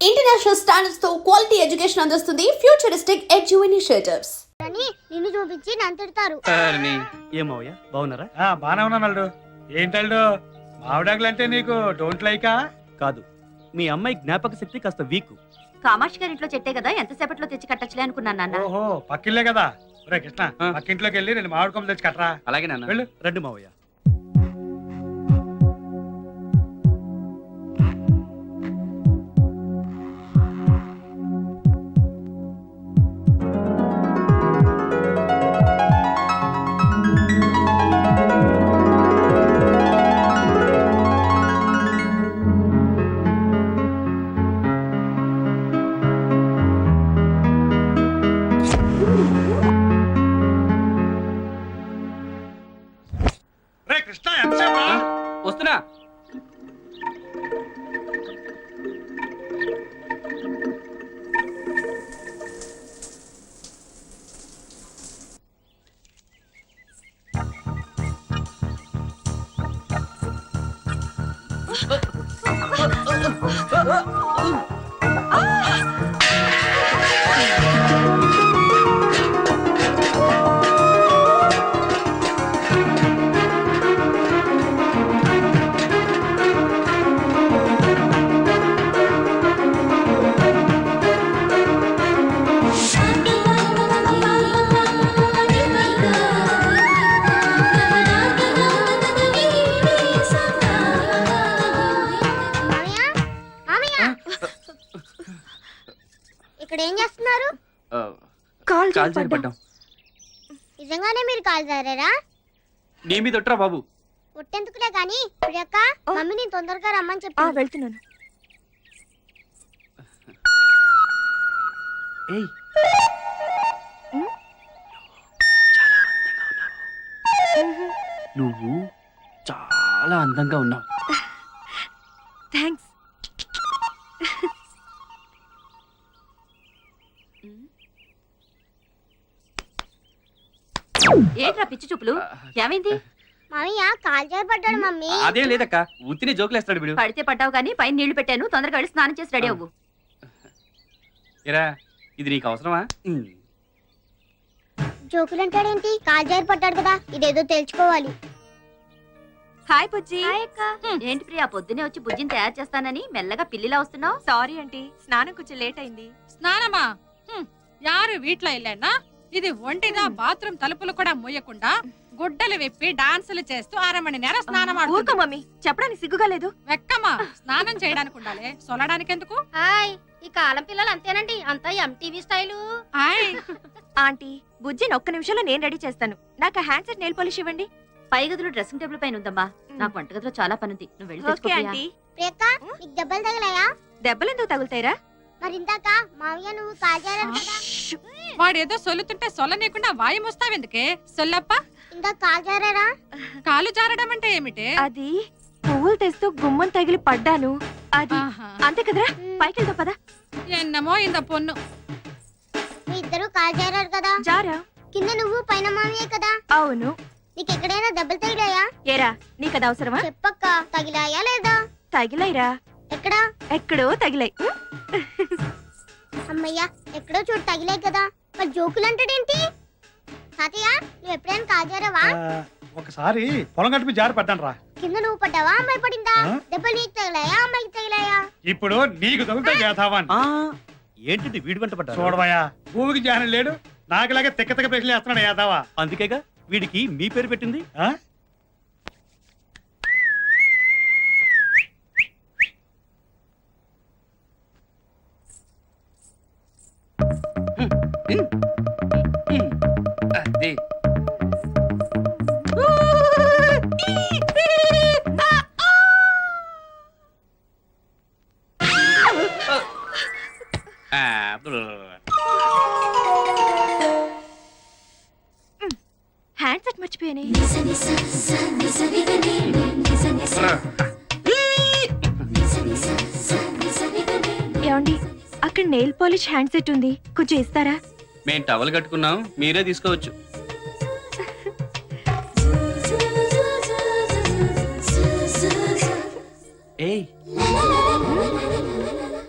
International standards తో quality education అందిస్తుంది futuristic edu initiatives. నిన్ను చూపించి నన్ను తిడతారు. ఏమోయ్యా బాగున్నారా? బానే ఉన్నాడు. ఏంటల్డు మామిడాకులంటే నీకు డోంట్ లైకా? కాదు, మీ అమ్మాయి జ్ఞాపక శక్తి కాస్త వీక్. కామాక్షి గారి ఇంట్లో చెట్టే కదా, ఎంతసేపట్లో తెచ్చి కట్టచ్చులే అనుకున్నాను నాన్న. ఓహో పక్కిల్లే కదా. రే కృష్ణ, పక్కింట్లోకి వెళ్ళి నేను మామిడి కొమ్మ తెచ్చి కట్టరా. అలాగే నాన్న. వెళ్ళు. రండి మావయ్య. రే కృష్ణ, ఎంతసేపు రా? వస్తున్నా. ఇక్కడ ఏం చేస్తున్నారు? కాల్ చేయబడ్డాం. నిజంగానే మీరు కాల్ జారారా? నీ మీద ఒట్టరా బాబు. ఒట్టెందుకులే గాని ప్రియక్క, మమ్మీని తొందరగా రమ్మని చెప్పి వెళ్తున్నాను. ఏయ్, నువ్వు చాలా అందంగా ఉన్నావు. థ్యాంక్స్. ఏంట్రా పిచ్చి చూపులు? ఏమైంది? మామయ్య కాల్ జారపడ్డాడు మమ్మీ. అదే లేదక్క, ఉత్తిని జోకులేస్తాడు వీడు. పడితే పడ్డావు కానీ పైన నీళ్లు పెట్టాను, తొందరగా వెళ్ళి స్నానం చేసి రెడీ అవ్వు. ఎరా, ఇది నీకు అవసరమా? జోకులంటాడేంటి? కాల్ జారపడ్డాడు కదా, ఇదేదో తెలుసుకోవాలి. హాయ్ బుజ్జి. ఏంటి ప్రియా, పొద్దునే వచ్చి బుజ్జిని తయారు చేస్తానని మెల్లగా పిల్లిలా వస్తున్నావు? సారీ ఆంటీ, స్నానం కొంచెం లేట్ అయింది. స్నానమా? యారు వీట్లో వెళ్ళానా? ఇది ఒంటిదా బాత్రూమ్ తలుపులు కూడా మూయకుండా గుడ్డలు విప్పి డాన్సులు చేస్తూ 6 మణి నేర స్నానం ఊరుకో మమ్మీ, చెప్పడానికి సిగ్గుగా లేదు. వెక్కమ్మా, స్నానం చేయడానికి ఉండాలి, సొలడానికి ఎందుకు? హాయ్, ఈ కాలం పిల్లలు అంతేనండి, అంతా ఎంటీవీ స్టైలు. హాయ్ ఆంటీ, బుజ్జిని ఒక్క నిమిషంలో నేను రెడీ చేస్తాను. నాకు హ్యాండ్ సెట్ నెయిల్ పాలిష్ ఇవ్వండి. పై గదిలో డ్రెస్సింగ్ టేబుల్ పైన ఉందమ్మా. నాకు వంటగదిలో చాలా పనుంది, నువ్వు వెళ్ళి తెచ్చుకో ఓకే ప్రియా. ఆంటీ. ప్రియక్క, నీకు దెబ్బలు తగిలాయా? దెబ్బలు ఎందుకు తగులుతాయిరా? మరి ఇందాక మామయ్య నువ్వు కాల్ జారారు కదా, వాడేదో సొల్లుతుంటే సొల్లనీయకుండా వాయి ముస్తావెందుకే? సొల్లప్ప, ఇందాక కాల్ జారారా? కాలు జారడం అంటే ఏమిటే? అది పువ్వులు తెస్తూ గుమ్మం తగిలి పడ్డాను. అది ఆహా. అంతే కదరా, పైకి వెళ్తావు పదా. ఎన్నమో ఇంద పొన్ను. మీ ఇద్దరు కాల్ జారారు కదా, జారా? కింద నువ్వు పైన మామయ్య కదా, అవును. నీకు ఎక్కడైనా దెబ్బలు తగిలాయా? ఏరా, నీకు అది అవసరమా? చెప్పక్క, తగిలాయా లేదా? తగిలాయిరా, ఎక్కడా? ఎక్కడో తగిలాయి. అమ్మయ్యా, ఎక్కడో చోటు తగిలాయి కదా, మరి జోకులు అంటాడేంటి? తాతయ్య, నువ్వు ఎప్పుడైనా కాల్ జారావా? ఒకసారి పొలం గట్టు మీద జారి పడ్డాను రా. కింద నువ్వు పడ్డావా, అమ్మాయి పడిందా? ఆ? దెబ్బలు నీకు తగిలాయా, అమ్మాయికి తగిలాయా? ఇప్పుడు నీకు తగులుతా చేతావని ఏంటి వీడి వెంట పడ్డా? చూడవయ్యా, భూమికి జానం లేడు, నాకులాగే తిక్క తిక్క ప్రశ్నలు వేస్తున్నాడు యాదవా. అందుకేగా వీడికి మీ పేరు పెట్టింది. ఆ? అదే. హ్యాండ్ సెట్ మర్చిపోయానే. ఏమండి, అక్కడ నెయిల్ పాలిష్ హ్యాండ్ సెట్ ఉంది, కొంచెం ఇస్తారా? మేము టవల్ కట్టుకున్నాం, మీరే తీసుకోవచ్చు. ఏయ్,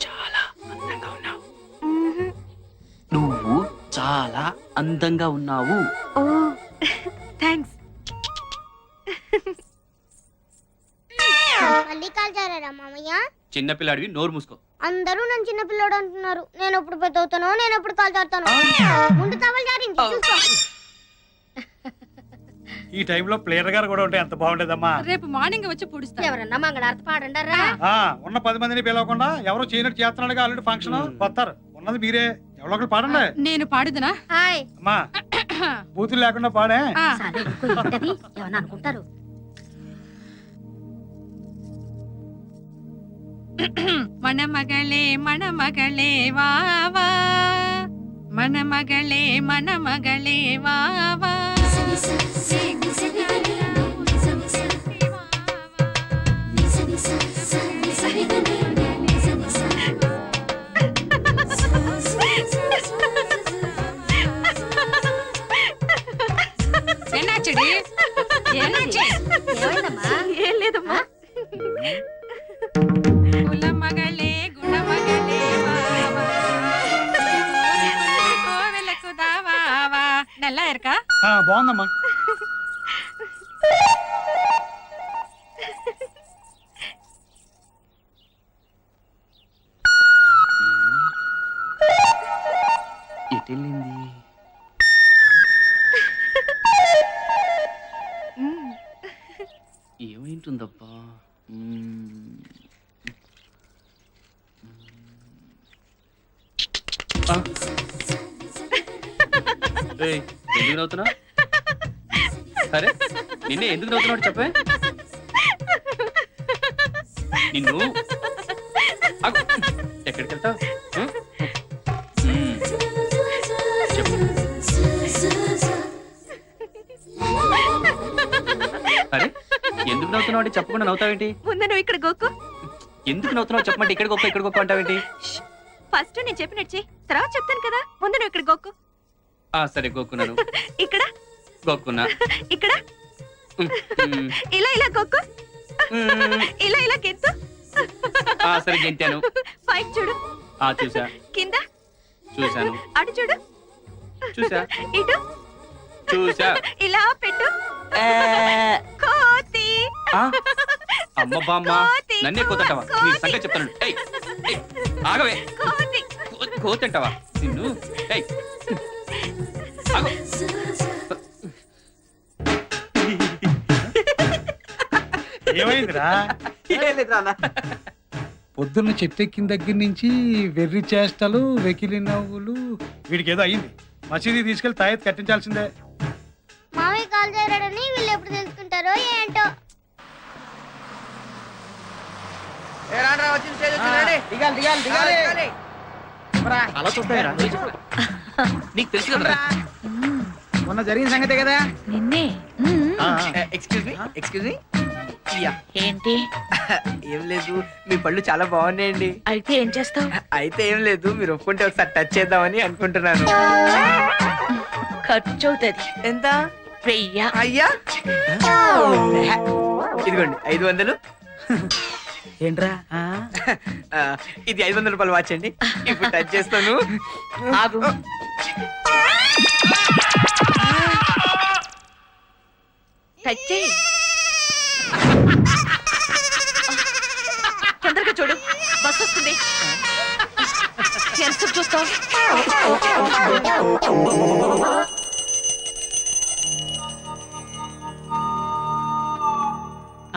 చాలా అందంగా ఉన్నావు. ఓ థ్యాంక్స్. మళ్ళీ కాల్ చేరారా మామయ్య? చిన్నపిల్లాడివి, నోరు మూసుకో. అందరూ నన్ను చిన్న పిల్లోడు అంటున్నారు. నేను ఎప్పుడు పెద్ద అవుతానో, నేను ఎప్పుడు కాల్ చేస్తాను. ముందు టవల్ జారింది చూసుకో. ఈ టైంలో ప్లేయర్ గారు కూడా ఉంటే ఎంత బాగుండేదమ్మా. రేపు మార్నింగ్ వచ్చి పుడుస్తా. ఎవరన్నా మంగళారతి పాడండారా? ఉన్న 10 మందిని పిలవకుండా ఎవరో చేయనట్టు చేస్తున్నాడుగా ఆల్రెడీ ఫంక్షన్ వస్తారు. ఉన్నది మీరే, ఎవరో ఒకరు పాడండి. నేను పాడుదునా? హాయ్. అమ్మా బూతులు లేకుండా పాడే. ఏమన్నా అనుకుంటారు? మన మగళే వావా, మన మగళే వావా. ఎన్నాచడి ఎన్నాచి ఏం లేదమ్మా. కులమగళే గుణమగళే వావా, కోవెలకు దావావా. నల్లా ఎరకా బాగుందమ్మా. ఎటెళ్ళింది? ఏమైంటుందబ్బా? ఎందుకు నవ్వుతున్నా? సరే నిన్నే ఎందుకు నవ్వుతున్నాడు చెప్పే. నిన్ను ఆగు. ఎక్కడికి వెళ్తావు? చెప్పు. అరే ఎందుకు నవ్వుతున్నావు అంటే చెప్పకుండా నవ్వుతావేంటి? ముందు నువ్వు ఇక్కడ గోకు. ఎందుకు నవ్వుతున్నావు చెప్పమంటే ఇక్కడ గొప్ప అంటావేంటి? ఫస్ట్ నేను చెప్పినట్టు చెయ్యి, తర్వాత చెప్తాను కదా. ముందు నువ్వు ఇక్కడ గోకు. సరే గోక్కున్నాను. ఇక్కడ గోక్కున్నా. ఇక్కడ ఇలా గోకు. ఇలా గెంతు. సరే గెంతాను. పైకి చూడు. చూసా. కింద చూసాను. అటు చూడు. చూసా. ఇటు చూసా. ఇలా పెట్టు. కోతి. అమ్మ బామ్మ నన్నే కోతంటావా? నీ సంగతి చెప్తాను. ఆగవే. కోతంటావా నిన్ను? ఆగు. ఏమైందిరా? పొద్దున్న చెట్టెక్కిన దగ్గర నుంచి వెర్రి చేష్టలు, వెకిలి నవ్వులు. వీడికి ఏదో అయింది. మసీదీ తీసుకెళ్లి తాయెత్తు కట్టించాల్సిందే. మామయ్య కాల్ చేరాడని వీళ్ళు ఎప్పుడు తెలుసుకుంటారో ఏంటో. అలా చూస్తారా? నీకు తెలుసు కదా మొన్న జరిగిన సంగతే కదా. నిన్నే. ఎక్స్క్యూజ్ మీ ఏంటి? ఏం లేదు, మీ పళ్ళు చాలా బాగున్నాయండి. అయితే ఏం చేస్తావు? అయితే ఏం లేదు, మీరు ఒప్పుకుంటే ఒకసారి టచ్ చేద్దామని అనుకుంటున్నాను. ఖర్చు అవుతుంది. ఎంత? 1000. అయ్యా ఇదిగోండి 500. ఏంట్రా? ఇది 500 రూపాయలు వాచ్ అండి. ఇప్పుడు టచ్ చేస్తాను. ఆగు. టచ్ చేయి. తొందరగా చూడు, బస్ వస్తుంది. ఎంత చూస్తావు?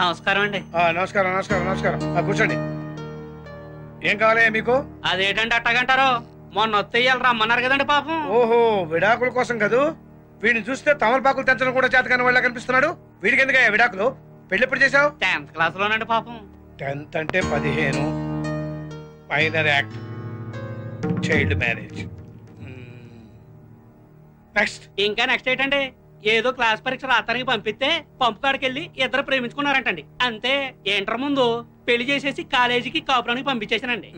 నమస్కారం అండి. నమస్కారం నమస్కారం నమస్కారం. కూర్చోండి. ఏం కావాలి మీకు? అదేంటంటే అట్టగంటారు? మొన్న వత్తేయాలి రమ్మన్నారు కదండి పాపం. ఓహో, విడాకుల కోసం కదూ. వీడిని చూస్తే తమలపాకులు తెచ్చడం కూడా చేతకాని వాళ్ళ కనిపిస్తున్నాడు. వీడికి ఎందుకయ్యా విడాకులు? పెళ్లి ఎప్పుడు చేసావు? 10th క్లాస్ లోనండి పాపం. 10th అంటే 15. Minor act, child marriage. Next. ఇంకా నెక్స్ట్ ఏంటండి? ఏదో క్లాస్ పరీక్ష రాత్రికి పంపిస్తే పంపు కాడికి వెళ్ళి ఇద్దరు ప్రేమించుకున్నారంటండి. అంతే. ఇంటర్ ముందు పెళ్లి చేసేసి కాలేజీకి కాపురానికి పంపించేసానండి.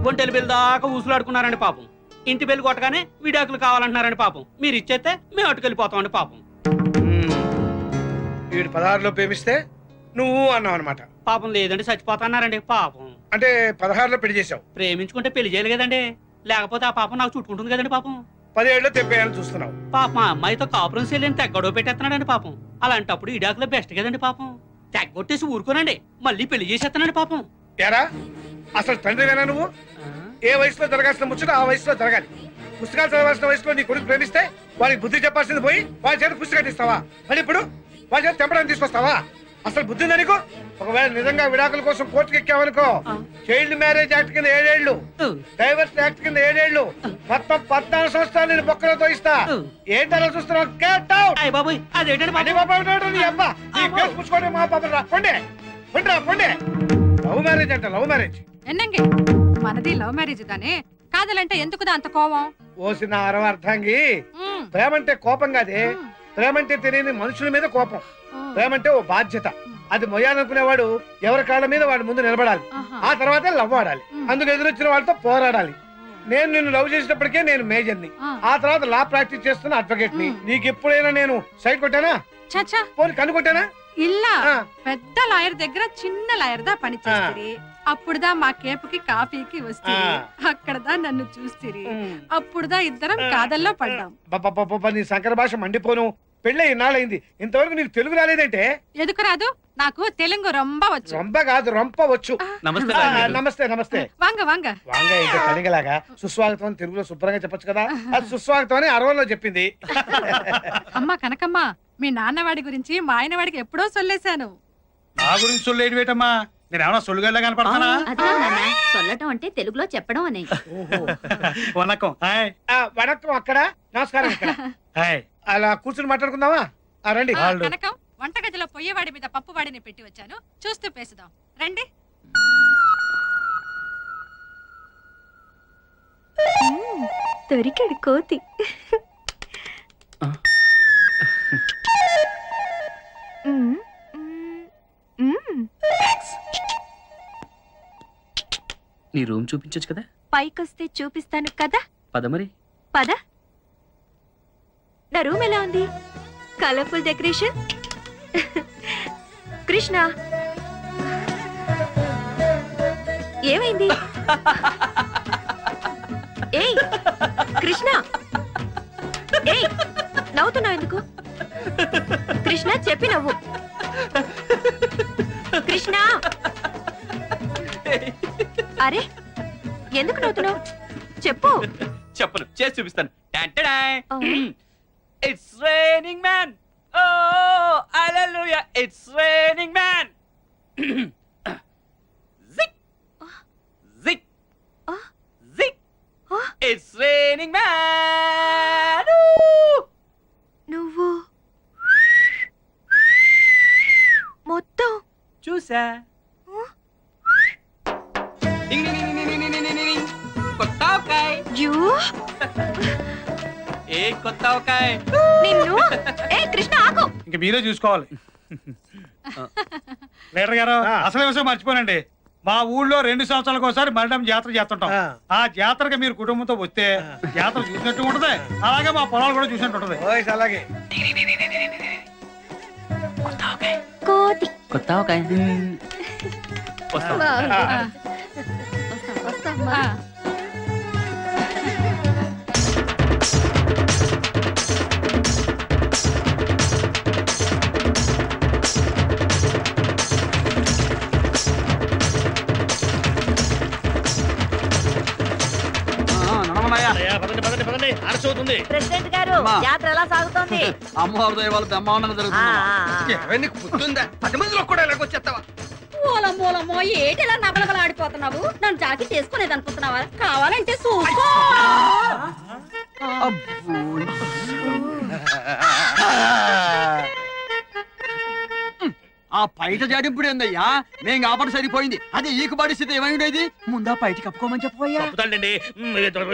ఒంటెలు బిల్ దాకా ఊసులాడుకున్నారండి పాపం. ఇంటి బిల్లు కొట్టగానే విడాకులు కావాలంటున్నారండి పాపం. మీరు ఇచ్చేస్తే మేము అటుకెళ్ళిపోతామండి పాపం. వీడు 16లో ప్రేమిస్తే నువ్వు అన్నావు అనమాట. పాపం లేదండి, చచ్చిపోతున్నారండి పాపం. అంటే 16లో పెళ్లి చేసావు. ప్రేమించుకుంటే పెళ్లి చేయాలి కదండి, లేకపోతే ఆ పాపం నాకు చుట్టుకుంటుంది కదండి పాపం. 10 ఏళ్ళు తెప్పేయాలని చూస్తున్నావు. పాపం ఆ అమ్మాయితో కాపురం చేయలేని తెగ్గొడవ పెట్టేస్తున్నాడండి పాపం. అలాంటప్పుడు ఇడాకులో బెస్ట్ కదండి పాపం. తెగ్గొట్టేసి ఊరుకోనండి, మళ్ళీ పెళ్లి చేసేస్తున్నాడు పాపం. ఎరా అసలు తండ్రివేనా నువ్వు? ఏ వయసులో జరగాల్సిన ముచ్చట ఆ వయసులో జరగాలి. పుస్తకాలు చదవాల్సిన వయసులో నీ కొడుకు ప్రేమిస్తే వాడికి బుద్ధి చెప్పాల్సింది పోయి వాళ్ళ చేత పుస్తకాలు ఇస్తావా? మరి ఇప్పుడు వాళ్ళ చేత తెంపడానికి తీసుకొస్తావా? అసలు బుద్ధి ఉందా నీకు? ఒకవేళ నిజంగా విడాకుల కోసం కోర్టుకు ఎక్కావనుకో, చైల్డ్ మ్యారేజ్ యాక్ట్ కింద 7 ఏళ్ళు, డైవర్స్ యాక్ట్ కింద 7 ఏళ్ళు, మొత్తం 14 సంవత్సరాలు నేను బొక్కలతో ఇస్తా. ఏంటలా చూస్తున్నావు? Get out. అయ్య బాబోయ్, అదేంటండి అదే బాబు? బాబా నీ అబ్బా నీ కేసు పుచ్చుకోండి మా పాప రా పొండే పొండిరా పొండే. లవ్ మ్యారేజ్ అంట, లవ్ మ్యారేజ్. ఎన్నంగి మనది లవ్ మ్యారేజ్ దానే కాదలంటే ఎందుకుదా అంత కోపం? ఓసిన అర్థాంగి, ఉమ్, ప్రేమంటే కోపం కాదే. ఉమ్, ప్రేమంటే తెలియని మనుషుల మీద కోపం. ఉమ్, ప్రేమంటే ఓ బాధ్యత. అది మొయ్యాలనుకునేవాడు ఎవరి కాళ్ళ మీద వాడి ముందు నిలబడాలి. ఆహా. ఆ తర్వాతే లవ్ ఆడాలి. అందుకు ఎదురొచ్చిన వాళ్ళతో పోరాడాలి. నేను నిన్ను లవ్ చేసినప్పటికే నేను మేజర్ని, ఆ. ఆ తర్వాత లా ప్రాక్టీస్ చేస్తున్న అడ్వకేట్ ని. నీకు ఎప్పుడైనా నేను సైడ్ కొట్టానా? చచ్చా పోనీ కన్ను కొట్టానా? ఇల్లా ఆ. పెద్ద లాయర్ దగ్గర చిన్న లాయర్ దా పని చేస్తుంది. అప్పుడుదా మా కేపుకి కాఫీకి వస్తుంది. అక్కడదా నన్ను చూస్తుంది. అప్పుడుదా ఇద్దరం కాదల్లో పడ్డాం. నీ సంకర భాష మండిపోను. పెళ్ళి ఇన్నాళ్ళైంది, ఇంతవరకు నీకు తెలుగు రాలేదంటే? ఎందుకు రాదు? నాకు తెలుగు రొంబ వచ్చు. రొంబ కాదు, రొంప వచ్చు. నమస్తే ఆ, రాజు. నమస్తే నమస్తే. వాంగ వాంగ వాంగ ఏంటో కలిగలాగా సుస్వాగతం అని తెలుగులో శుభ్రంగా చెప్పొచ్చు కదా. అది సుస్వాగతం అని అరవలో చెప్పింది. అమ్మా కనకమ్మ, మీ నాన్నవాడి గురించి మా ఆయనవాడికి ఎప్పుడో సొల్లేశాను. నా గురించి సొల్లేటి వేటమ్మా, నేను ఏమన్నా సొల్లుగల్లా కనపడతానా? అదే నాన్న, సొల్లటం అంటే తెలుగులో చెప్పడం అని. వనకం హాయ్. వణక్కం అక్కడ, నమస్కారం ఇక్కడ. హాయ్. అలా కూర్చుని మాట్లాడుకుందామా? రండి. కనకం, వంటగదిలో పొయ్యేవాడి మీద పప్పువాడిని పెట్టి వచ్చాను, చూస్తూ పేసుదాం రండి. దొరికాడు కోతి. మ్మ్, మ్మ్, మ్మ్. నీ రూమ్ చూపించొచ్చు కదా. పైకొస్తే చూపిస్తాను కదా. పద మరి. పద. నా రూమ్ ఎలా ఉంది? Colourful decoration. కృష్ణ, ఏమైంది? ఏయ్ కృష్ణ, ఏయ్ నవ్వుతున్నావు ఎందుకు? కృష్ణ చెప్పి నవ్వు. కృష్ణ, అరే ఎందుకు నవ్వుతున్నావు? చెప్పు. చెప్పను, చేసి చూపిస్తాను. ఆ. It's raining man. Oh, hallelujah. It's raining man. Zick. Zick. Ah. Zick. Ah. It's raining man. Ooh. నువ్వు మొత్తం చూసా. Ding ding ding ding ding ding ding. కొత్తకాయ్. యూ ఏ కొత్తకాయ్. నిన్ను. ఏ కృష్ణ ఆగు. ఇంక మీరే చూసుకోవాలి. లీడర్ గారు, అసలు విషయం మర్చిపోనండి. మా ఊళ్ళో 2 సంవత్సరాలకు ఒకసారి మరణం జాతర చేస్తుంటాం. ఆ జాతరకి మీరు కుటుంబంతో వస్తే జాతర చూసినట్టు ఉంటది, అలాగే మా పొలాలు కూడా చూసినట్టు ఉంటది. అలాగే. కోతి. కొత్తకాయ. ఆ. ప్రెసిడెంట్ గారు, జాతర ఎలా సాగుతోంది? అమ్మవారి దయ వల్ల బ్రహ్మాండంగా జరుగుతుంది. నీకు పుట్టుందా? 10 మందిలో కూడా ఎలాగొచ్చేస్తావా? మూలమూలమో ఏటిలా నబలబలాడిపోతున్నావు? నన్ను జాకి చేసుకునేది అనుకుంటున్నావా? కావాలంటే చూసుకో. ఆ పైట జాడింపుడు ఏందయ్యా? మేం కాబట్టి సరిపోయింది. అదే ఈకు పరిస్థితి ఏమై ఉండేది? ముందా బయటికి కప్పుకోమని చెప్పయ్యా. చెప్తాడండి,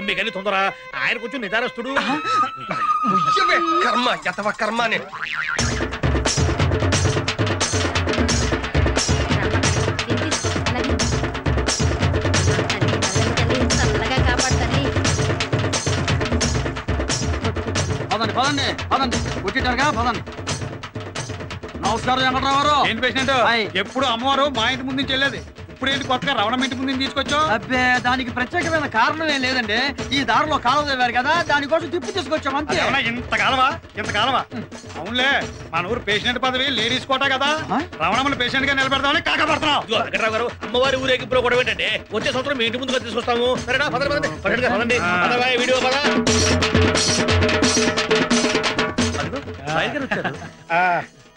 మీకని తొందర. ఆయన కొంచెం నిదారస్తుడు. కర్మ యతవ కర్మ అని. చల్లగా కాపాడుతాని. పదండి పదండి పదండి, పుట్టింటారుగా పదండి. నమస్కారం వెంకట్రావు గారు. ఏంటి పేషెంట్? హాయ్. ఎప్పుడు అమ్మవారు మా ఇంటి ముందు నుంచి వెళ్ళేది, ఇప్పుడేంటి కొత్తగా రవణం ఇంటి ముందు తీసుకొచ్చావు? అబ్బే దానికి ప్రత్యేకమైన కారణం ఏం లేదండి. ఈ దారిలో కాలువ తవ్వారు కదా, దానికోసం తిప్పి తీసుకొచ్చాం అంతే. అదేమన్నా ఇంత కాలవా? అవునులే, మన ఊరు పేషెంట్ పదవి లేడీస్ కోట కదా, రవణమ్మని పేషెంట్ గా నిలబెడదామని కాకపడుతున్నావు. వెంకట్రావు గారు, అమ్మవారి ఊరేగింపులో కూడా ఏంటంటే వచ్చే సంవత్సరం మీ ఇంటి ముందుగా తీసుకొస్తాము. సరేనా? పదండి, పదండి, పదండి. పదవా, వీడియో పద.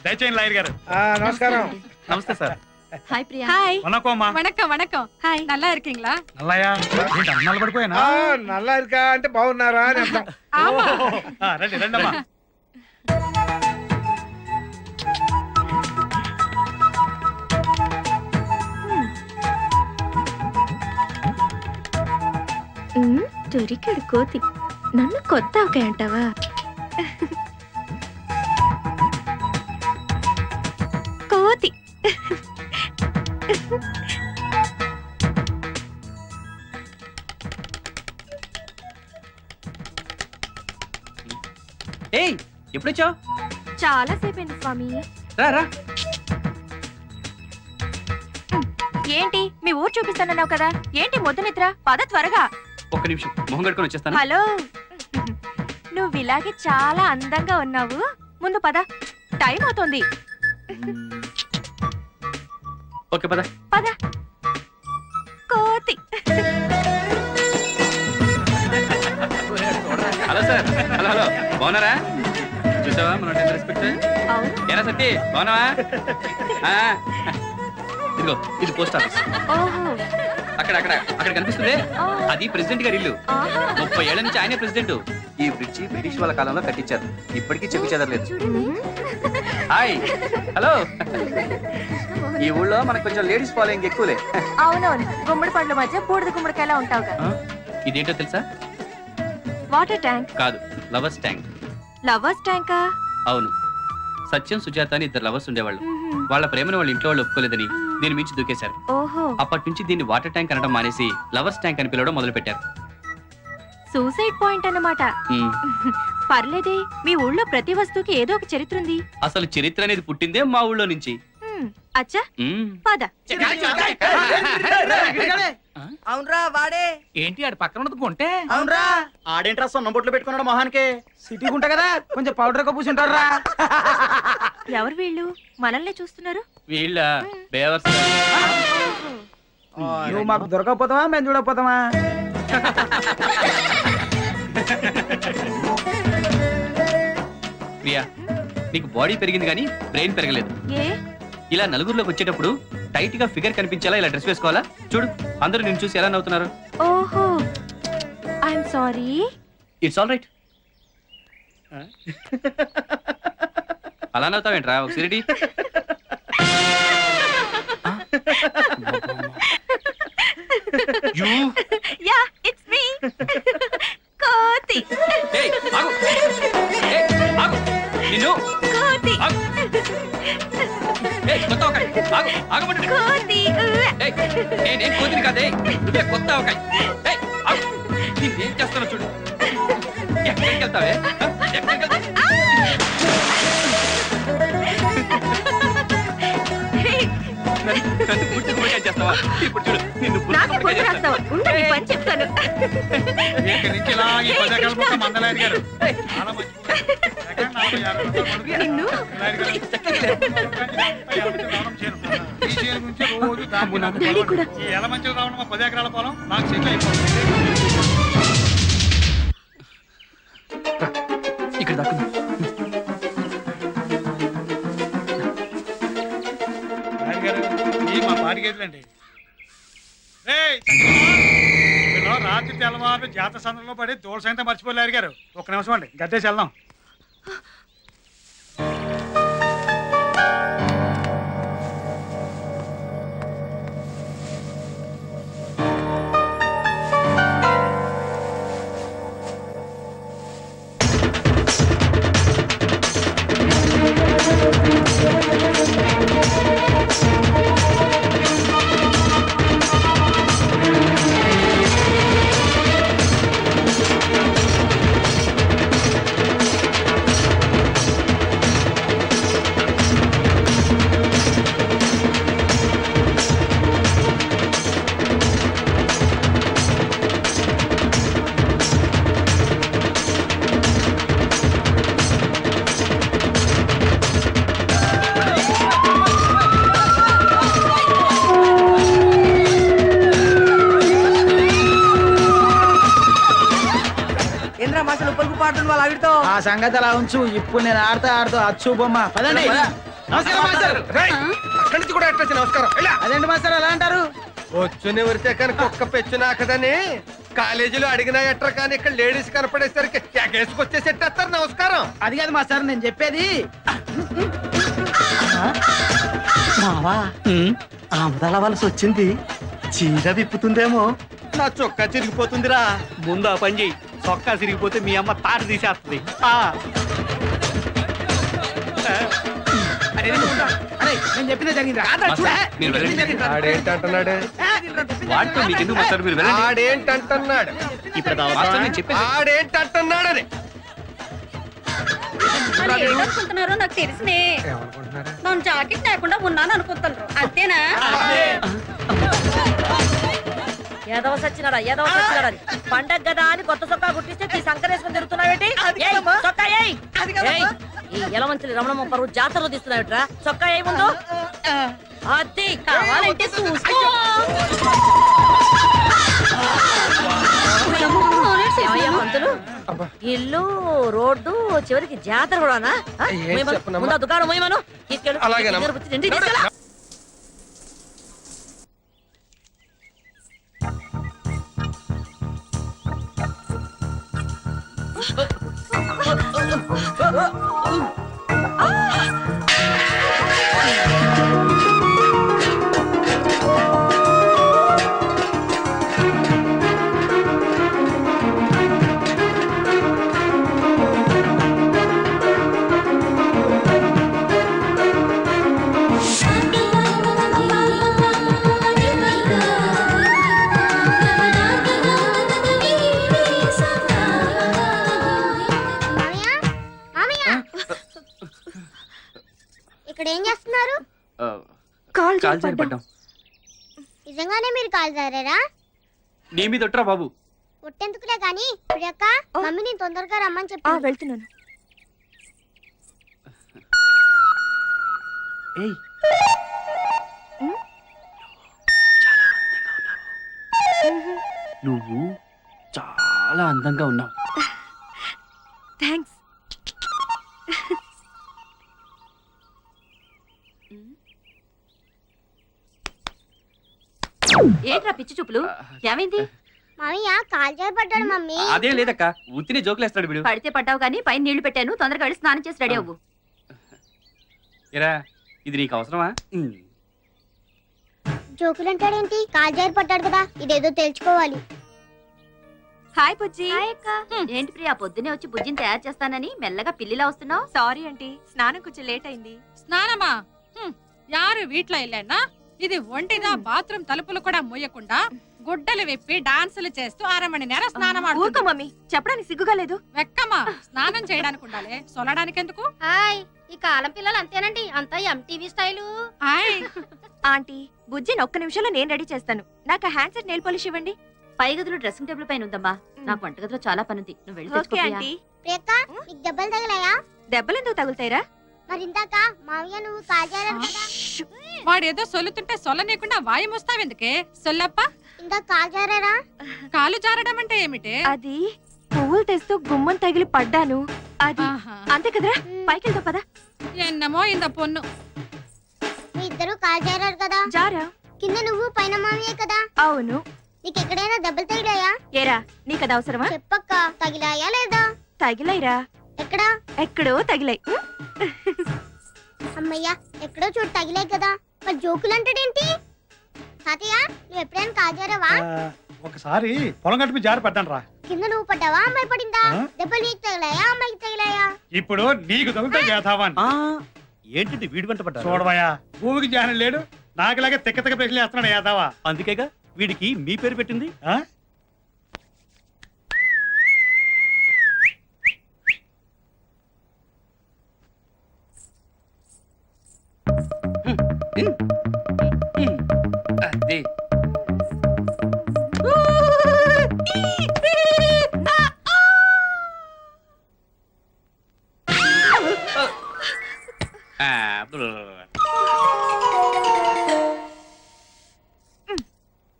దయచేయండి లాయర్ గారు. నమస్కారం. నమస్తే సార్. హాయ్ ప్రియా. హాయ్. వనకోమ్మా. వణకం వణకం హాయ్ నల్లా இருக்கீங்களா నల్లయ్య ఏంటి అన్నాలు పడిపోయానా? నల్లా ఇరుకా అంటే బాగున్నారా అని అర్థం. ఆమా రండి రండమ్మా. దొరికాడు కోతి. నన్ను కొత్త ఆవకాయ అంటావా? కోతి. ఏయ్ ఎప్పుడొచ్చావు? చాలా సేపైంది స్వామి. రా రా. ఏంటి మీ ఊరు చూపిస్తానన్నావు కదా, ఏంటి మొద్దు నిద్ర? పద త్వరగా. ఒక్క నిమిషం మొహం కడుకొని వచ్చేస్తాను. హలో, నువ్వు ఇలాగే చాలా అందంగా ఉన్నావు. ముందు పద, టైం అవుతోంది. ఓకే పద. పద. కోతి. Hello sir. హలో హలో, బాగున్నారా? చూసావా మన రెస్పెక్ట్. అవును. ఏరా సత్తి, బాగున్నావా? ఇదిగో ఇది పోస్ట్ ఆఫీస్. ఓహో. అక్కడ అక్కడ అక్కడ కనిపిస్తుంది, అది ప్రెసిడెంట్ గారి ఇల్లు. ఆహా. 30 ఏళ్ల నుంచి ఆయనే ప్రెసిడెంట్. ఈ బ్రిడ్జి బ్రిటిష్ వాళ్ళ కాలంలో కట్టించారు, ఇప్పటికీ చెప్పి చెదరలేదు. హాయ్. హలో. ఈ ఊళ్ళో మనకు కొంచెం లేడీస్ ఫాలోయింగ్ ఎక్కువలే. అవునవును, గుమ్మడి పండ్ల మధ్య బూడిద గుమ్మడికాయలా ఉంటావుగా. ఇదేంటో తెలుసా? Water tank. కాదు, లవర్స్ ట్యాంక్. లవర్స్ ట్యాంకా? అవును. సత్యం సుజాత అని 2 లవర్స్ ఉండేవాళ్ళు. వాళ్ళ ప్రేమను వాళ్ళ ఇంట్లో వాళ్ళు ఒప్పుకోలేదని దీని మించి దూకేశారు. ఓహో. అప్పటి నుంచి దీన్ని వాటర్ ట్యాంక్ అనడం మానేసి లవర్స్ ట్యాంక్ అని పిలవడం మొదలు పెట్టారు. సూసైడ్ పాయింట్ అన్నమాట. పర్లేదే, మీ ఊళ్ళో ప్రతి వస్తువుకి ఏదో ఒక చరిత్ర ఉంది. అసలు చరిత్ర అనేది పుట్టిందే మా ఊళ్ళో నుంచి. అచ్చా, పద. అవునరా వాడే. ఏంటి ఆడు పక్కన ఉన్నది కొంటే? అవునరా ఆడేంట్రా సొన్న బొట్లు పెట్టుకున్నాడు మొహానికి. సిటీ గుంట కదా, కొంచెం పౌడర్ కప్పు పూసుంటాడు రా. ఎవరు వీళ్ళు మనల్ని చూస్తున్నారు? వీళ్ళ బేవర్స్. నువ్వు మాకు దొరకకపోతావా, మేము చూడకపోతామా? ప్రియా, నీకు బాడీ పెరిగింది కానీ బ్రెయిన్ పెరగలేదు. ఏ? ఇలా నలుగురిలోకి వచ్చేటప్పుడు టైట్ గా ఫిగర్ కనిపించేలా ఇలా డ్రెస్ వేసుకోవాలా? చూడు, అందరూ నిన్ను చూసి ఎలా నవ్వుతున్నారు. ఓహో, I'm sorry. It's all right. అలా నవ్వుతావేంట్రా? ఒక సిరిడి. Yeah, it's me. కోతి. ఏయ్, ఆగు. ఏయ్, ఆగు. నిన్ను. కోతి. ఆగు. ఏయ్, కొత్త ఆవకాయ్. ఆగు, ఆగమంటే. కోతి. ఏయ్, నేనేం కోతిని కాదే, నువ్వే కొత్త ఆవకాయ్. ఏయ్, ఆగు. నిన్నేం చేస్తానో చూడు. ఎక్కడికి వెళ్తావే? ఎక్కడికి వెళ్తావు? నన్ను పూర్తిగా గుమ్మడికాయ చేస్తావా? ఇప్పుడు చూడు, నిన్ను నాకే పూర్తిగా బుద్ధి రాస్తావా? ఉండు, నీ పని చెప్తాను. ఇక్కడి నుంచి ఇలా ఈ 10 ఎకరాల మొత్తం మందలాయర్ గారు. చాలా మంచి ఎకరం 40-50 రూపాయలు నిన్ను. లాయర్ గారు. ఈ చేను గురించి రోజు దాన్ని నాకు డాడీ కూడా. ఈ ఎలమంచిలో రావడం 10 ఎకరాల పొలం నాకు సెటిల్ అయిపోతుంది. ఇక్కడ దక్కుంది. లాయర్ గారు, ఈ మా పాడి గేదెలండి. రాత్రి తెల్లవారు జాతర సందర్భంలో పడి దోళ సైతం మర్చిపోలేరు గారు. ఒక్క నిమిషం అండి, గద్దేసి వెళ్దాం. పలుకు పలుకు పాడుతుంది వాళ్ళ ఆవిడతో. ఆ సంగతి అలా ఉంచు, ఇప్పుడు నేను ఆడుతూ అచ్చు బొమ్మ. పదండి. నమస్కారం మాస్టర్. రేయ్, అక్కడి నుంచి కూడా ఎట్లా నమస్కారం. ఇలా అదేంటి మాస్టర్ అలా అంటారు? వచ్చుని ఉరితే కనుక ఒక్క పెచ్చునా కదని కాలేజీలో అడిగినా ఎట్రా కానీ ఇక్కడ లేడీస్ కనపడేసరికి ఎగేసుకొచ్చేసేటేస్తారు నమస్కారం. అది కాదు మాస్టర్ నేను చెప్పేది. మావా ఆముదాల వలస వచ్చింది, చీర విప్పుతుందేమో, నా చొక్కా చిరిగిపోతుందిరా. ముందు ఆ పని చెయ్యి, చొక్కా సిరిగిపోతే మీ అమ్మ తాట తీసేస్తుంది. అరే నేను చెప్పిందే జరిగిందా? మీరు వెళ్ళండి. ఆడేంటంటున్నాడు వాటితో మీకు ఎందుకు మాస్టర్, మీరు వెళ్ళండి. ఆడేంటంటున్నాడు మాస్టర్ నేను చెప్పేది ఆడేంటంటున్నాడని ఏమనుకుంటున్నారో నాకు తెలిసినే. నన్ను జాకెట్ లేకుండా ఉన్నాను అనుకుంటున్నారు అంతేనా? ఏదవ సచ్చినారా ఏదవ సచ్చినారా పండగ కదా అని కొత్త చొక్కా గుట్టిస్తే ఈ సంకరేసుకుని తిరుగుతున్నావేటి? చొక్కా ఏయ్. ఈ ఎలమంచిలి రమణమ్మ పరువు జాతరలో తీస్తున్నావుట్రా. చొక్కా ఏయ్ ముందు. అది కావాలంటే చూసుకో. పంతులు ఇల్లు రోడ్డు చివరికి జాతర కూడానా? ముందు దుకాణం పోయమను తీసుకెళ్ళు. ఇక్కడ ఏం చేస్తున్నారు? కాలు జారిపడ్డాం. నిజంగానే మీరు కాలు జారారా? నీ మీద ఒట్టరా బాబు. ఒట్టెందుకులే గాని ప్రియక్క మమ్మీని తొందరగా రమ్మని చెప్పి. వెళ్తున్నాను. ఏయ్ నువ్వు చాలా అందంగా ఉన్నావు. థ్యాంక్స్. ఏంట్రా పిచ్చి చూపులు? ఏమైంది? మామయ్య కాలు జారిపడ్డాడు మమ్మీ. అదేం లేదక్క, ఉత్తినే జోకులేస్తాడు వీడు. పడితే పడ్డావు కానీ పైన నీళ్లు పెట్టాను, తొందరగా వెళ్ళి స్నానం చేసి రెడీ అవ్వు. ఏరా ఇది నీకు అవసరమా? జోకులు అంటాడేంటి? కాలు జారిపడ్డాడు కదా, ఇదేదో తెలుసుకోవాలి. హాయ్ బుజ్జి. ఏంటి ప్రియా పొద్దునే వచ్చి బుజ్జిని తయారు చేస్తానని మెల్లగా పిల్లిలా వస్తున్నావు? సారీ ఆంటీ, స్నానం కొంచెం లేట్ అయింది. స్నానమా? యారు వీట్లో వెళ్ళానా? ఇది ఒంటిదా బాత్రూమ్ తలుపులు కూడా మూయకుండా గుడ్డలు విప్పి డాన్సులు చేస్తూ 1/2 మణి నేర స్నానం ఊరుకో మమ్మీ, చెప్పడానికి సిగ్గుగా లేదు. వెక్కమా, స్నానం చేయడానికి ఉండాలి, సొలడానికి ఎందుకు? హాయ్, ఈ కాలం పిల్లలు అంతేనండి, అంతా ఎంటీవీ స్టైలు. హాయ్ ఆంటీ, బుజ్జిని ఒక్క నిమిషంలో నేను రెడీ చేస్తాను. నాకు హ్యాండ్ సెట్ నెయిల్ పాలిష్ ఇవ్వండి. పై గదిలో డ్రెస్సింగ్ టేబుల్ పైన ఉందమ్మా. నాకు వంటగదిలో చాలా పనుంది, నువ్వు వెళ్ళి తెచ్చుకో ఓకే ప్రియా. ఆంటీ. ప్రియక్క నీకు దెబ్బలు తగిలాయా? దెబ్బలు ఎందుకు తగులుతాయిరా? మరి ఇందాక మామయ్య నువ్వు కాలు జారారు కదా. వాడేదో సొల్లుతుంటే సొల్లనీయకుండా వాయమొస్తావెందుకే? సొల్లప్ప, ఇందాక కాలు జారారా? కాలు జారడం అంటే ఏమిటే? అది పువ్వులు తెస్తూ గుమ్మం తగిలి పడ్డాను. అది ఆహా. అంతే కదరా, పైకి వెళ్తావు పదా. ఎన్నమో ఇంద పొన్ను. మీ ఇద్దరు కాలు జారారు కదా, జారా? కింద నువ్వు పైన మామయ్య కదా. అవును. నీకు ఎక్కడైనా దెబ్బలు తగిలాయా? ఏరా నీకది అవసరమా? చెప్పక్క, తగిలాయా లేదా? తగిలైరా, ఎక్కడా? ఎక్కడో తగిలై. అమ్మయ్యా, ఎక్కడో చోటు తగిలాయి కదా, మరి జోకులు అంటాడేంటి? తాతయ్య నువ్వు ఎప్పుడైనా కాలు జారావా? ఒకసారి పొలం గట్టు మీద జారి పడ్డాను రా. కింద నువ్వు పడ్డావా, అమ్మాయి పడిందా? ఆ? దెబ్బలు నీకు తగిలాయా, అమ్మాయికి తగిలాయా? ఇప్పుడు నీకు తగులుతా చేతావని ఏంటి వీడి వెంట పడ్డా? చూడవయ్యా, భూమికి జానం లేడు, నాకులాగే తెక్క తెక్క ప్రశ్నలు వేస్తున్నాడు యాదవా. అందుకేగా వీడికి మీ పేరు పెట్టింది. ఆ? అదే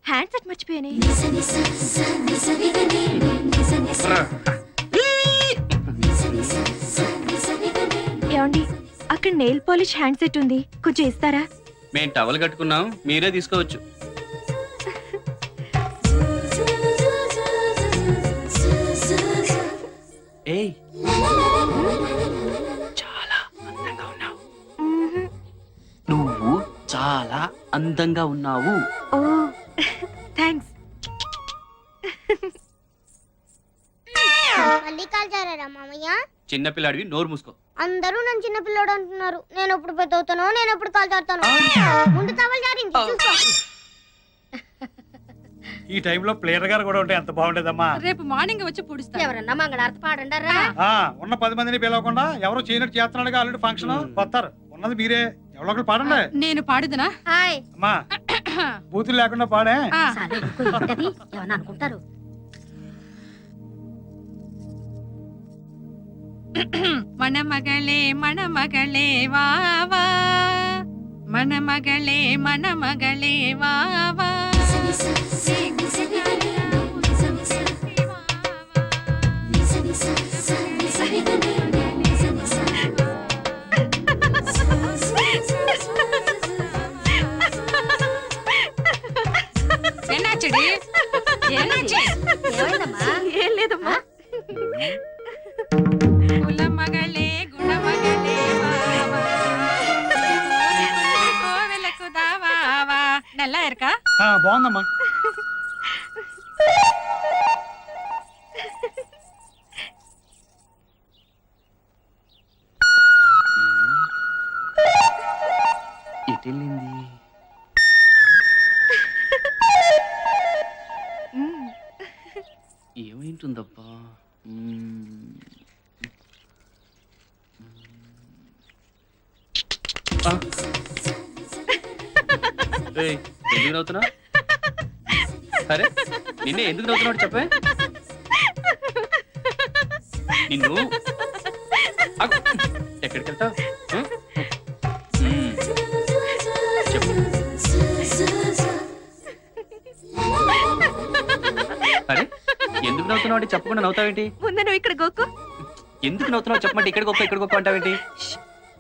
హ్యాండ్ సెట్ మర్చిపోయానే. నెయిల్ పాలిష్ హ్యాండ్ సెట్ ఉంది, కొంచెం ఇస్తారా? మేము టవల్ కట్టుకున్నాం, మీరే తీసుకోవచ్చు. ఏయ్, చాలా అందంగా ఉన్నావు. నువ్వు చాలా అందంగా ఉన్నావు. ఓ థ్యాంక్స్. మళ్ళీ కాల్ చేరారా మామయ్య? చిన్నపిల్లాడివి, నోరు మూసుకో. అందరూ నన్ను చిన్న పిల్లడు అంటున్నారు. నేను ఎప్పుడు పెద్ద అవుతానో, నేను ఎప్పుడు కాల్ చేస్తాను. ముందు టవల్ జారింది చూసుకో. ఈ టైంలో ప్లేయర్ గారు కూడా ఉంటే ఎంత బాగుండేదమ్మా. రేపు మార్నింగ్ వచ్చి పుడుస్తా. ఎవరన్నా మంగళారతి పాడండారా? ఉన్న 10 మందిని పిలవకుండా ఎవరు చేయనట్టు చేస్తున్నాడు ఆల్రెడీ ఫంక్షన్ వస్తారు. ఉన్నది మీరే, ఎవరో ఒకరు పాడండి. నేను పాడుదునా? హాయ్. అమ్మా బూతులు లేకుండా పాడే. ఏమన్నా అనుకుంటారు? మన మగళే మన మగళే వావా, మన మగళే మన మగళే వావా. ఎన్నాచడి ఏం లేదమ్మా. కుల మగళే గుణ మగళే వావా, కోవెలకు దావావా. నల్లా ఎరకా బాగుందమ్మా. ఎటెళ్ళింది? ఏమైంటుందబ్బా? ఎందుకు నవ్వుతున్నా? సరే, నిన్నే ఎందుకు నవ్వుతున్నాడు చెప్పే. నిన్ను ఎక్కడికి వెళ్తావు చెప్పు. అరే, ఎందుకు నవ్వుతున్నావు అంటే చెప్పకుండా నవ్వుతావేంటి? ముందు నువ్వు ఇక్కడ గోకు. ఎందుకు నవ్వుతున్నావు చెప్పమంటే ఇక్కడ గొప్ప అంటావేంటి?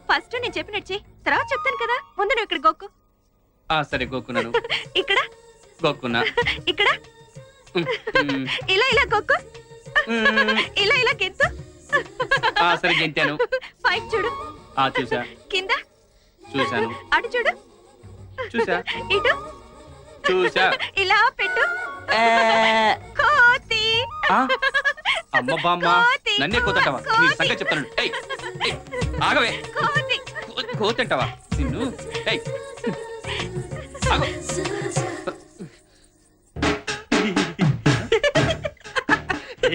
ఫస్ట్ నేను చెప్పినట్టు తర్వాత చెప్తాను కదా. ముందు నువ్వు ఇక్కడ గోకు. సరే, గోక్కున్నాను. ఇక్కడ గోక్కున్నా. ఇక్కడ ఇలా ఇలా గోకు. ఇలా ఇలా గెంతు. సరే, గెంతాను. పైకి చూడు. చూసా. కింద చూసాను. అటు చూడు. చూసా. ఇటు చూసా. ఇలా పెట్టు. కోతి. అమ్మ బామ్మ, నన్నే కోతంటావా? నీ సంగతి చెప్తాను. ఆగవే. కోతంటావా నిన్ను?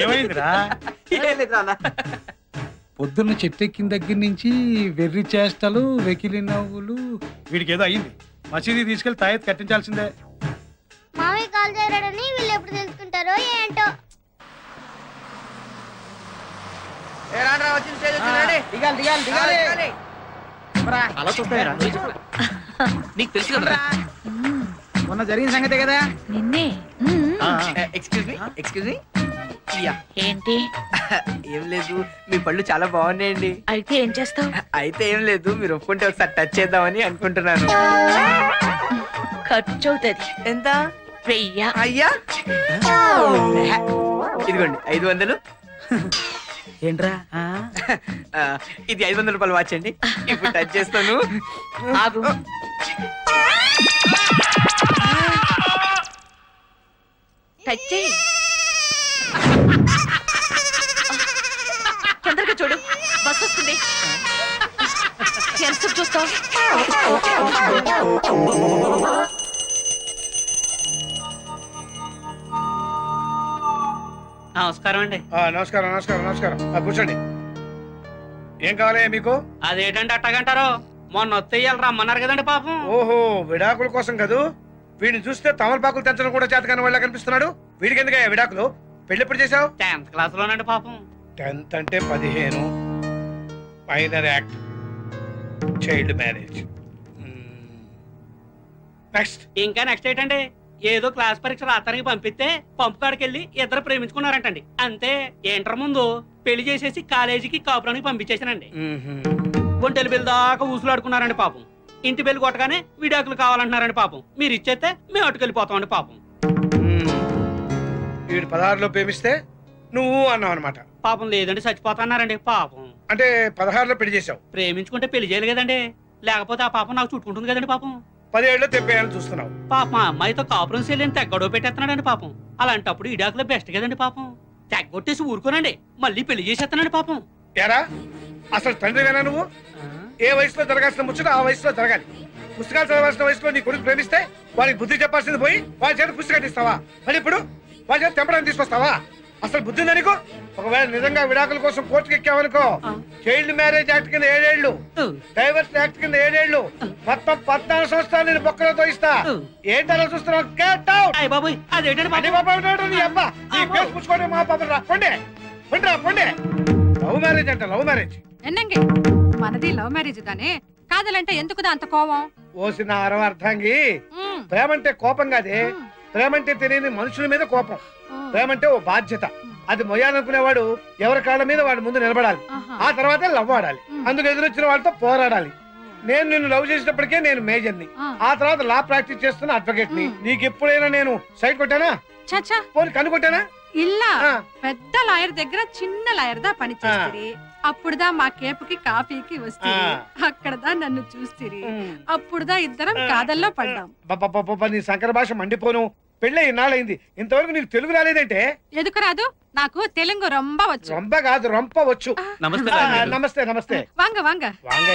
ఏమైందిరా? పొద్దున్న చెట్టెక్కిన దగ్గర నుంచి వెర్రి చేష్టలు, వెకిలి నవ్వులు. వీడికి ఏదో అయ్యింది. మసీదీ తీసుకెళ్లి తాయెత్తు కట్టించాల్సిందే. మామయ్య కాల్ చేరాడని వీళ్ళు ఎప్పుడు తెలుసుకుంటారో ఏంటో. దిగాలి దిగాలి దిగాలి. అలా చూస్తారా? నీకు తెలుసు కదా మొన్న జరిగిన సంగతే కదా. నిన్నే. Excuse me. ఏంటి? ఏం లేదు, మీ పళ్ళు చాలా బాగున్నాయండి. అయితే ఏం చేస్తావు? అయితే ఏం లేదు, మీరు ఒప్పుకుంటే ఒకసారి టచ్ చేద్దామని అనుకుంటున్నాను. ఖర్చు అవుతుంది. ఎంత? 1000. అయ్యా, ఇదిగోండి 500. ఏంట్రా? ఇది 500 రూపాయలు వాచ్ అండి. ఇప్పుడు టచ్ చేస్తాను. ఆగు. టచ్ చేయి. తొందరగా చూడు, బస్ వస్తుంది. ఎంత చూస్తావు? నమస్కారం అండి. నమస్కారం నమస్కారం నమస్కారం. కూర్చోండి. ఏం కావాలి మీకు? అదేంటంటే అట్టగంటారు? మొన్న వత్తేయాలి రమ్మన్నారు కదండి పాపం. ఓహో, విడాకుల కోసం కదూ. వీడిని చూస్తే తమలపాకులు తెంచడం కూడా చేతకాని వాళ్ళ కనిపిస్తున్నాడు. వీడికి ఎందుకయ్యా విడాకులు? పెళ్లి ఎప్పుడు చేసావు? 10th క్లాస్ లోనండి పాపం. 10th అంటే 15. Minor act, child marriage. Next. ఇంకా నెక్స్ట్ ఏంటండి? ఏదో క్లాస్ పరీక్ష రాత్రికి పంపిస్తే పంపు కాడికి వెళ్ళి ఇద్దరు ప్రేమించుకున్నారంటండి. అంతే. ఇంటర్ ముందు పెళ్లి చేసేసి కాలేజీకి కాపురానికి పంపించేసానండి. ఒంటెలు బిల్ దాకా ఊసులాడుకున్నారండి పాపం. ఇంటి బిల్లు కొట్టగానే విడాకులు కావాలంటున్నారండి పాపం. మీరు ఇచ్చేస్తే మేము అటుకెళ్ళిపోతామండి పాపం. వీడు 16లో ప్రేమిస్తే నువ్వు అన్నావు అనమాట. పాపం లేదండి చచ్చిపోతున్నారండి పాపం. అంటే 16లో పెళ్లి చేసావు, ప్రేమించుకుంటే పెళ్లి చేయాలి కదండి, లేకపోతే ఆ పాపం నాకు చుట్టుకుంటుంది కదండి పాపం. 17లో తెప్పేయాలని చూస్తున్నావు. పాప మా అమ్మాయితో కాపురం చేయలేని తెగ్గొడవ పెట్టేస్తున్నాడండి పాపం. అలాంటప్పుడు ఇడాకులో బెస్ట్ కదండి పాపం. తెగ్గొట్టేసి ఊరుకోనండి మళ్ళీ పెళ్లి చేసేస్తున్నాడు పాపం. ఎరా అసలు తండ్రివేనా నువ్వు? ఏ వయసులో జరగాల్సిన ముచ్చట ఆ వయసులో జరగాలి. పుస్తకాలు చదవాల్సిన వయసులో నీ కొడుకు ప్రేమిస్తే వాడికి బుద్ధి చెప్పాల్సింది పోయి వాడి చేత పుస్తకాలు ఇస్తావా? మరి ఇప్పుడు వాడి చేత తెంపడానికి తీసుకొస్తావా? అసలు బుద్ధి ఉందా నీకు? ఒకవేళ నిజంగా విడాకుల కోసం కోర్టుకు ఎక్కావనుకో, చైల్డ్ మ్యారేజ్ యాక్ట్ కింద 7 ఏళ్ళు, డైవర్స్ యాక్ట్ కింద 7 ఏళ్ళు, మొత్తం 14 సంవత్సరాలు నేను బొక్కలతో ఇస్తా. ఏంటలా చూస్తున్నావు? Get out. అయ్య బాబోయ్ అదేంటండి అదే బాబా నీ అబ్బా నీ కేసు పుచ్చుకోండి మా పాప రా పొండే పొండి రా పొండే. లవ్ మ్యారేజ్ అంట, లవ్ మ్యారేజ్. ఎన్నంగి మనది లవ్ మ్యారేజ్ దానే, కాదలంటే ఎందుకుదా అంత కోపం? ఓసిన అర్థంగి, ప్రేమంటే కోపం కాదే, ప్రేమంటే తెలియని మనుషుల మీద కోపం. ప్రేమంటే ఓ బాధ్యత, అది మొయ్యాలనుకునేవాడు ఎవరి కాళ్ళ మీద వాడి ముందు నిలబడాలి, ఆ తర్వాత లవ్ ఆడాలి, అందుకు ఎదురొచ్చిన వాళ్ళతో పోరాడాలి. నేను నిన్ను లవ్ చేసేటప్పటికే నేను మేజర్ని, ఆ తర్వాత లా ప్రాక్టీస్ చేస్తున్న అడ్వకేట్ ని. నీకు ఎప్పుడైనా నేను సైడ్ కొట్టానా? చచ్చా పోనీ కన్ను కొట్టానా? ఇల్లా పెద్ద లాయర్ దగ్గర చిన్న లాయర్ దా పని చేస్తుంది. అప్పుడుదా మా కేపుకి కాఫీకి వస్తే అక్కడదా నన్ను చూస్తిరి. అప్పుడుదా ఇద్దరం కాదల్లో పడ్డాం. నీ సంకర భాష మండిపోను. పెళ్ళి ఇన్నాళ్ళైంది, ఇంతవరకు నీకు తెలుగు రాలేదంటే? ఎందుకు రాదు? నాకు తెలుగు రొంబ వచ్చు. రొంబ కాదు రొంప వచ్చు. నమస్తే నమస్తే నమస్తే. వాంగ వాంగ వాంగ